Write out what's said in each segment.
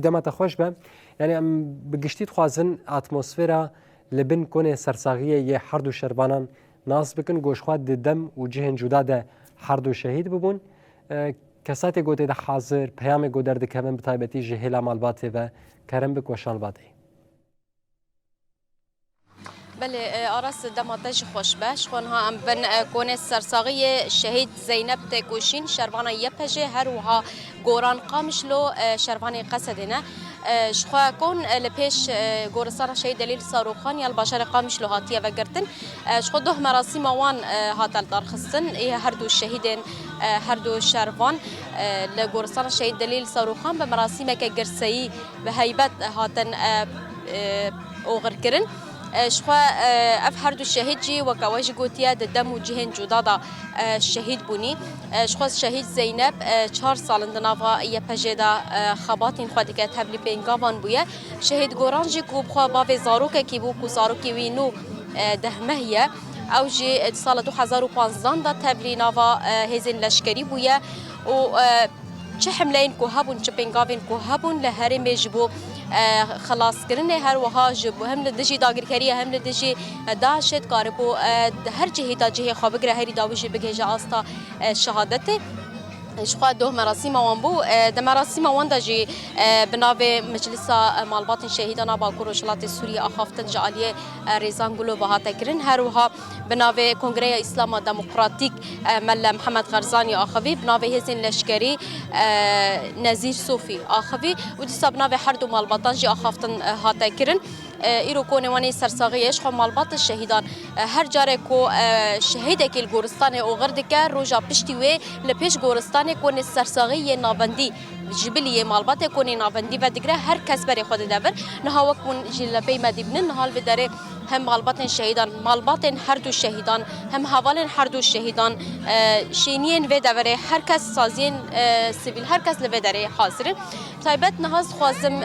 دمت خوش به یعنی ام بگشتید خوازن اتمسفera لبن کنه سرساغیه یه هر دو شربانان ناس بکن گوشخواد دم و جهن جدا ده هر دو شهید ببون کسات گوته ده حاضر پیام گودر ده کمن بتایبتی جهلا مالباته و کرم بکوشان باته بله آراس دماتش خوش باش خونها ام بن کونه سرساغی شهید زینب تکوشین شربانا یپجه هر وها گوران قامشلو شربانی قصدنا شخوا کون لپیش گورستان شهید دلیل صاروخان یا البشر قامشلو هاتیه و گرتن شخوا ده مراسم وان هاتل درخستن هر دو شهیدن هر دو شربان لگورستان شهید دلیل صاروخان به مراسم که گرسایی به هیبت هاتن اوغر کرن شخوا اف هر دو شهید جی و کواج گوتیا دم و جهن جدا دا شهید بونی شخوا شهید زینب 4 سال اندناوا یا پجدا خباتین خودی که تبلی پینگاوان بویه شهید گوران جی کو بخوا باو زاروک کی بو کو زاروکی وینو دهمهیه او جی سال 2015 دا تبلی ناوا هزین لشکری بویه و چه حملین کو هبون چه پینگاوین کو هبون لهری مجبو خلاص کرنه هر وها جبو هم لدجی داگرکری هم لدجی داشت کاربو هر جهی تا جهی خوابگره هری داوجی بگه آستا شهادته شخوا دو مراسم وان بو د مراسم وان دجی بناوه مجلس مالبات شهیدان باکور وشلات سوریه اخافتن جالیه ریزان گلو بهات کرن هر وها بناوه کنگره اسلام دموکراتیک مل محمد غرزانی اخوی بناوه هزین لشکری نذیر صوفی اخوی و دی بناوه هر دو مالباتان جی اخافتن هات کرن ایرو کونوانی سرساغیش خو مالبات شهیدان هر جاره کو شهید کل گورستان او غرد که روجا پشتی و لپیش گورستان کون سرساغی ناوندی جبلی مالبات کون ناوندی و دیگه هر کس بر خود دبر نه وقت جلبی مدیبن حال بدره هم مالبات شهیدان مالبات هر دو شهیدان هم حوال هر دو شهیدان شینین و دوره هر کس سازین سیویل هر کس لو دره حاضر تایبت نهاز خوازم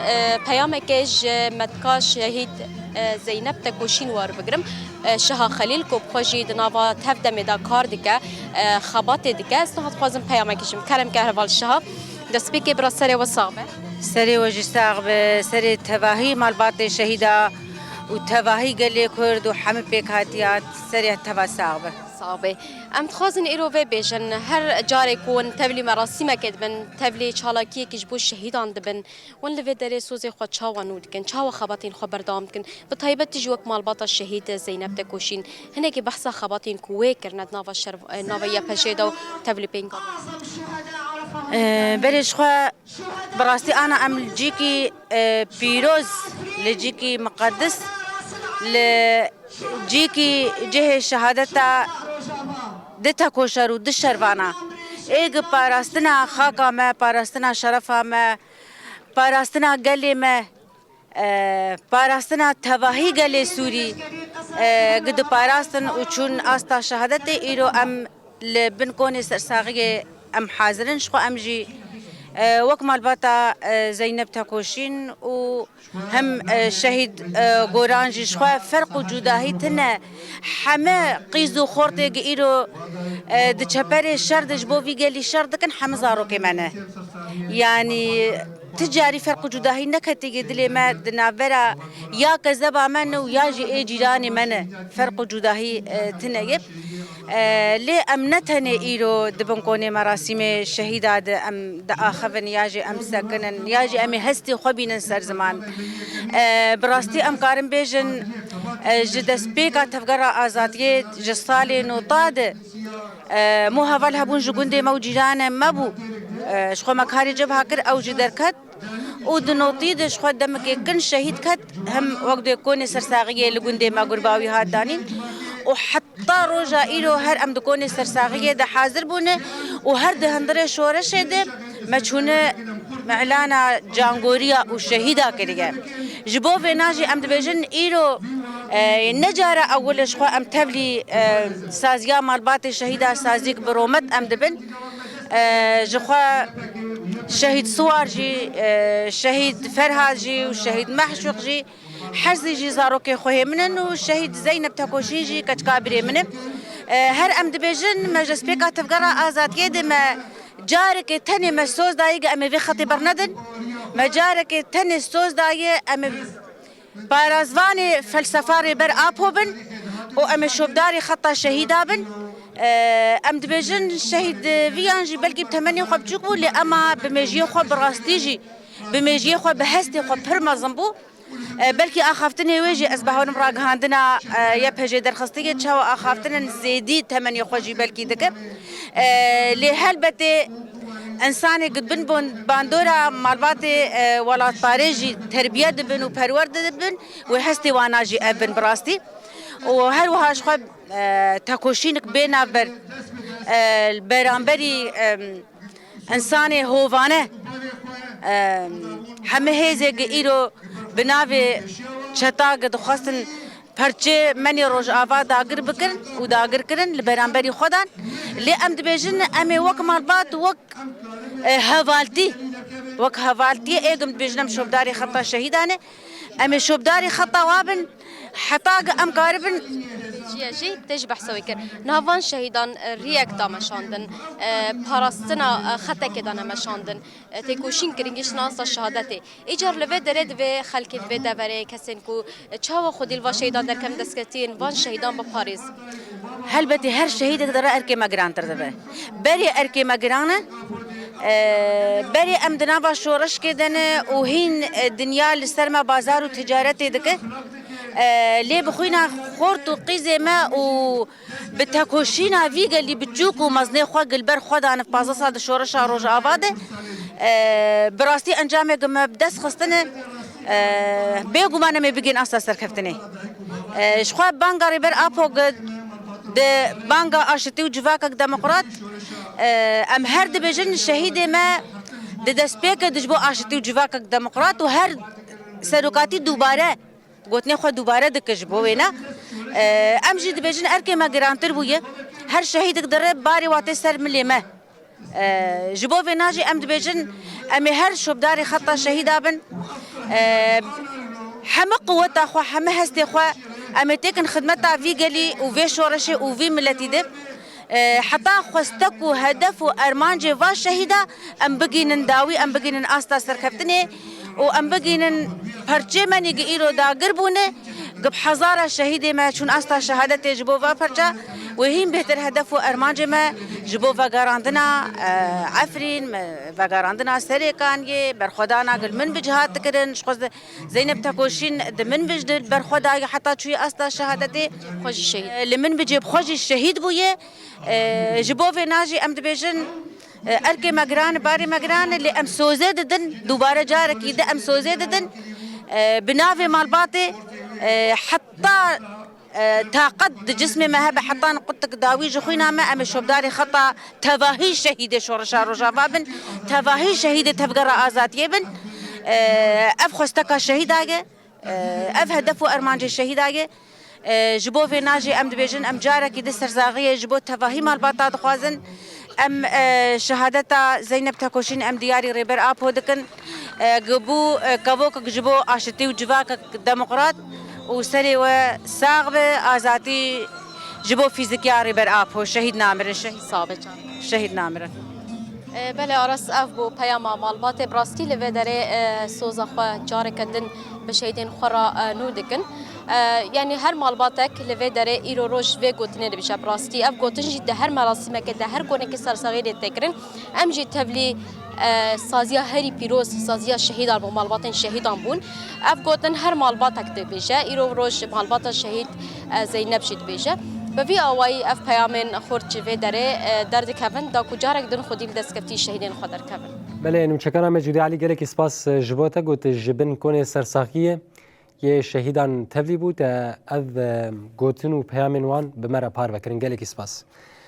پیام کش مدکا شهید زینب تکوشین وار بگرم شها خلیل کو خوجی دناوا تفدم دا کار دیگه خبات دیگه است نهاز خوازم پیام کشم کلم که حوال شها دسپیک برا سری و صاحبه سری و جستاغ سری تواهی مالبات شهیدا و تواهی گلی کرد و همه پیکاتیات سری توا صاحبه صاحبه ام تخازن ایرو و بیشن هر جاری کون تبلی مراسم کدبن تبلی چالاکی کش بو شهیدان دبن ون لوی دره سوزی خود چاوانو دکن چاو خباتین خبر دام دکن به طیبت تجوک مالبات شهید زینب تکوشین هنه که بحث خباتین کوه کرند ناوا شرف ناوا یا پجیدا تبلی پینگا بريش خوا براستي أنا أم جيكي بيروز لجيكي مقدس لجيكي جه شهادتا دتا كوشر ود شروانا إيج باراستنا خاكا ما باراستنا شرفا ما باراستنا قلي ما باراستنا تواهي قلي سوري قد باراستن وچون آستا شهادتي إيرو أم لبنكوني سرساغي ام حاضرين شخو ام جي وك مالباتا زينب تاكوشين و هم شهيد غورانجي شخو فرق وجوداهي تنا حما قيزو خورتي ايرو د چپر شردج بو في قالي شرد كن حمزارو كمانه يعني تجاري فرق وجوداهي نكتي دلي ما دنافرا يا كذبا من ويا جي جيراني من فرق وجوداهي تنيب لي امنتني ايرو دبنكوني مراسم شهيدات ام داخفن ياجي ام سكنن ياجي ام هستي خبين سر زمان براستي ام كارم بيجن جدس بيكا تفقرا ازاتيه جصالي نوطاد مو هفال هبون جوندي موجيران مبو شخو مكاري جبها كر او جدركت ودنوطي دش خو دمك كن شهيد كت هم وقت يكون سرساغيه لجندي ما قرباوي هادانين وحتى روجا إيرو هر أم دكوني سرساغية ده حاضر بونه وهر ده هندرة شورش ده مچونه معلانا جانغوريا وشهيدا كريجا جبو في ناجي أم دبيجن إيرو نجارة أول شخو أم تبلي سازيا مالبات شهيدا سازيك برومت أم دبن جخوا شهيد صوارجي شهيد فرهاجي وشهيد محشوقجي حرزي جي زاروكي خوهي منن وشهيد زينب تاكوشيجي كتكابري منن هر ام دبيجن مجلس بيكا تفقرا آزاد يدي ما جارك تاني مسوز دايقة أمي في خطي برندن مجارك تنس سوز دايه ام بارازوان فلسفاري بر آبوبن و ام شوبداري خطا شهيدا بن ام دبيجن شهيد فيانجي بلكي بتمني خو بتشوكو اللي اما بمجي خو براستيجي بمجي خو بهستي خو برما زنبو بلكي اخافتني ويجي اسبهون مراغ هاندنا يبهجي درخستي تشاو اخافتن زيدي تمني خوجي بلكي دك لهلبتي انساني قد بن باندورا مالباتي ولات باريجي تربيه دبن وبرورد دبن وحستي واناجي ابن براستي وهل وهاش خو تاكوشينك بينا بر البرامبري انساني هوفانه همه هزه ايرو بناوی چتا قد خواستن پرچه منی روز آوا داگر بکن و داگر کرن لبرانبری خودان لی ام دبیجن امی وک مالبات وک هوالتی ایگم دبیجنم شوبداری خطا شهیدانه امی شوبداری خطا وابن حتى ام قاربن جي تجبح سوي كر نافان شهيدان ريك دا مشاندن باراستنا خطا كدانا مشاندن تيكوشين كرينجش ناس الشهادتي ايجار لفي درد في خلك في دبري كسنكو تشاو خدي الوا شهيدان در كم دسكتين وان شهيدان بباريس هل بدي هر شهيد يقدر اركي ماجران تردبه بري اركي ماجرانه بري ام دنابا شورش كدن وهين الدنيا لسرما بازار وتجارتي دك ليه بخوينا خورت وقيزة ما وبتاكوشينا فيجا اللي بتجوكو مزني خوا قلبر خدا أنا في بازا صاد شورشة روجا عبادة براستي أنجامي قم بدس خستني بيجو ما أنا ما بيجين أساس سركفتني شخوا بانغا ريبر أبو قد ده بانغا أشتي وجفاكك ديمقراط أم هرد بيجن الشهيدة ما ده دسبيك دجبو أشتي وجفاكك ديمقراط وهر سرقاتي دوباره قلتني خو دوباره دكجبو وينا امجي دبيجن اركي ما جرانتر بويه هر شهيد قدر باري واتي سر مليمه جبو فيناجي ام دبيجن امي هر شوبداري خطا شهيدا بن حما قوتا خو حما هستي خو امي تكن خدمتها في قلي وفي شورشي وفي ملتي دب حتى خستكو هدف وارمانجي فا شهيدا ام بقين نداوي ام بقين استا سركبتني وام بقين پرچه منی گیرو دا گربونه قب حزارة شهيدة ما شون أستا شهادة جبوفا پرچه وهين بهتر هدف وأرمانج ما جبوفا قاراندنا عفرين وقاراندنا سريكان يه برخدانا قل من بجهات تكرن شخص زينب تاكوشين من بجدل برخدا حتى شوي أستا شهادة خوش الشهيد لمن بجيب خوش الشهيد بويه جبوفا ناجي أم دبيجن أركي مقران باري مقران اللي أم سوزي ددن دوباره جارك يده أم سوزي ددن بنافي مالباتي حتى تاقد جسمي ما هبه حتى نقطك داوي جخوينا ما ام شوبداري خطا تواهي شهيده شورشا روجا بابن تواهي شهيده تبقرا ازات يبن اف خستكا شهيداغه اف هدف ارمانج الشهيداغه جبو في ناجي ام دبيجن ام جارك يد سرزاغيه جبو تواهي مالباتا دخوازن ام شهادتا زينب تاكوشين ام دياري ريبر اب هودكن قبو كابوك جبو اشتي وجواك ديمقراط وسري وساغبه ازاتي جبو فيزيكيا ريبر اب هو شهيد نامر صابت شهيد نامر بله ارس اف بو پیاما مالبات براستي لودره سوزا خو جاركدن بشهيدين خرا نودكن يعني هر مالباتك لودره ايرو روج و گوتنه بشه براستي اف گوتن جد هر مراسم که ده هر گونه که سرسغیر تکرن ام جي تبلي سازیا هری پیروز سازیا شهید آل مالباتن شهیدان بون اف گوتن هر مالباتک ده بشه ایرو روج مالبات شهید زینب شد بشه بوی آوای اف پیامن خورد جوه داره درد کفن دا کجارک دن خودی دستکفتی شهیدین خود در کفن بله نمچکانم جودی علی گله سپاس جبوتا گوت جبن کنه سرساخیه یه شهیدان تبلی بود اف گوتن و پیامن وان بمره پار بکرین گله سپاس